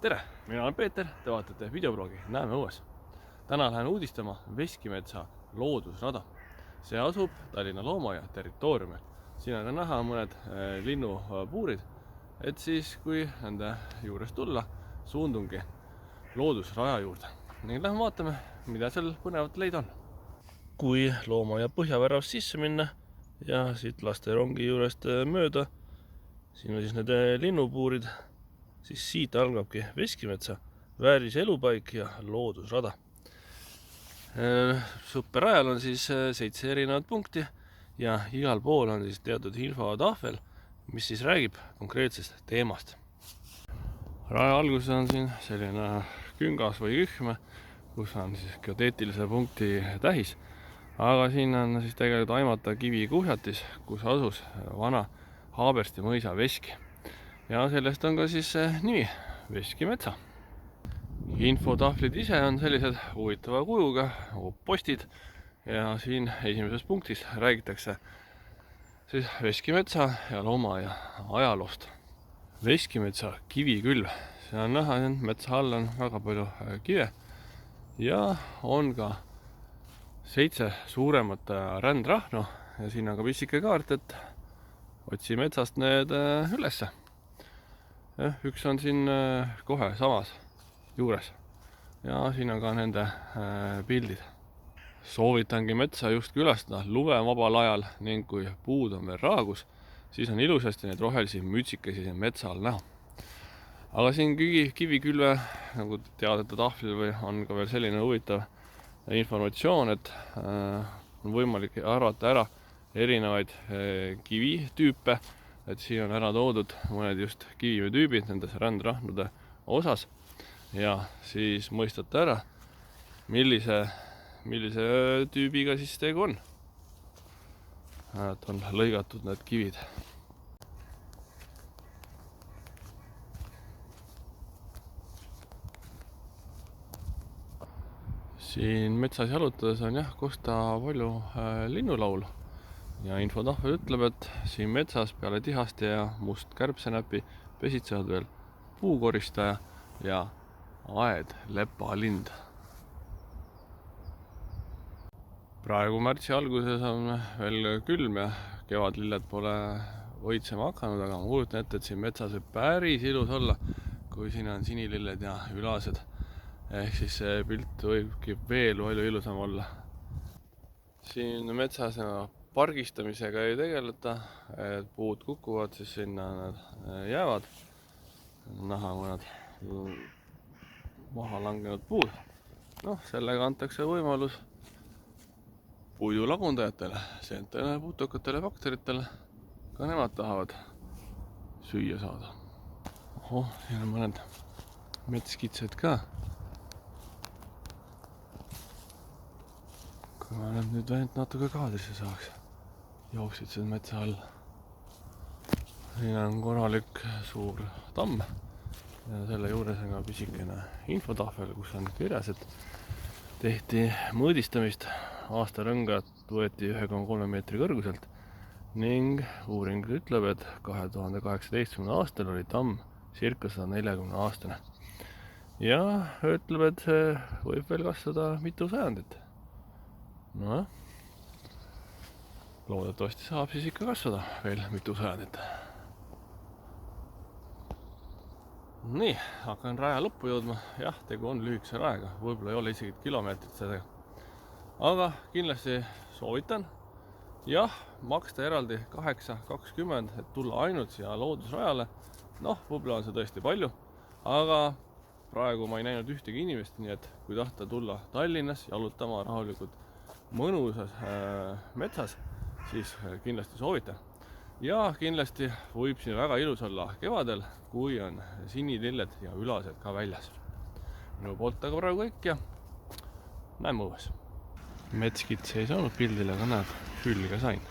Tere, mina olen Peeter, te vaatate videobloogi Näeme õues. Täna lähen uudistama Veskimetsa loodusrada. See asub Tallinna loomaaia territooriumil. Siin on näha mõned linnupuurid, et siis kui nende juurest tulla, suundungi loodusraja juurde. Ning lähme vaatame, mida seal põnevat leida on. Kui loomaaia põhjaväravast sisse minna ja siit lasterongi juurest mööda, siin on siis need linnupuurid, siis siit algabki Veskimetsa väärise elupaik ja loodusrada. Superrajal on siis 7 erinevat punkti ja igal pool on siis teatud infotahvel, mis siis räägib konkreetsest teemast. Raja alguses on siin selline küngas või kühm, kus on siis geodeetilise punkti tähis, aga siin on siis tegelikult aimata kivikuhjatis, kus asus vana Haabersti mõisa veski. Ja sellest on ka siis nimi Veskimetsa. Infotahvlid ise on sellised huvitava kujuga, postid, ja siin esimeses punktis räägitakse siis Veskimetsa ja loomaaia ajaloost. Veskimetsa kivikülv, see on näha, et metsa all on väga palju kive ja on ka 7 suuremat rändrahnu ja siin on ka pissike kaart, et otsi metsast need ülesse. Üks on siin kohe samas juures ja siin on ka nende pildid. Soovitangi metsa just külastada luvevabal ajal ning kui puud on veel raagus, siis on ilusasti neid rohelisi mütsikesi siin metsa all näha. Aga siin kivikülve nagu teadete tahvlil või on ka veel selline huvitav informatsioon, et on võimalik arvata ära erinevaid kivitüüpe, et siin on ära toodud mõned just kivivetüübid nendes rändrahnude osas ja siis mõistate ära, millise tüübiga siis tegu on. Et on lõigatud need kivid. Siin metsas jalutades on kosta palju linnulaulu. Ja infotahvel ütleb, et siin metsas peale tihaste ja must kärbsenäpi pesitsevad veel puukoristaja ja aedlepalind. Praegu märtsi alguses on veel külm ja kevadlilled pole hoitsema hakanud, aga ma kujutan ette, et siin metsas võib päris ilus olla, kui siin on sinililled ja ülased. Ehk siis see pilt võibki veel palju ilusam olla. Siin metsas pargistamisega ei tegeleta, et puud kukuvad, siis sinna nad jäävad. Näha mõned maha langenud puud. Sellega antakse võimalus puidulagundajatele, seentele, putukatele, bakteritele. Ka nemad tahavad süüa saada. Siin on mõned metskitsed ka. Kui ma nüüd natuke kaadrisse saaks. Jooksid siin metsa all. Siin on korralik suur tamm ja selle juures on ka pisikene infotahvel, kus on kirjas, et tehti mõõdistamist. Aastarõngad võeti 1,3 meetri kõrguselt ning uuring ütleb, et 2018. aastal oli tamm circa 140 aastane. Ja ütleb, et see võib veel kasvada mitu sajandit. Loodetavasti saab siis ikka kasvada veel mitu sajandit. Nii, hakkan raja lõppu jõudma. Jah, tegu on lühikese rajaga, võib-olla ei ole isegi kilomeetrit seda. Aga kindlasti soovitan. Jah, maksta eraldi 8.20, et tulla ainult siia loodusrajale. Võib-olla on see tõesti palju, aga praegu ma ei näinud ühtegi inimest, nii et kui tahta tulla Tallinnas jalutama rahulikult mõnusas metsas, siis kindlasti soovitan. Ja kindlasti võib siin väga ilus olla kevadel, kui on sinililled ja ülased ka väljas. Minu poolt aga praegu kõik ja näeme õues. Metskitse ei saanud pildile, aga näed, külge sain.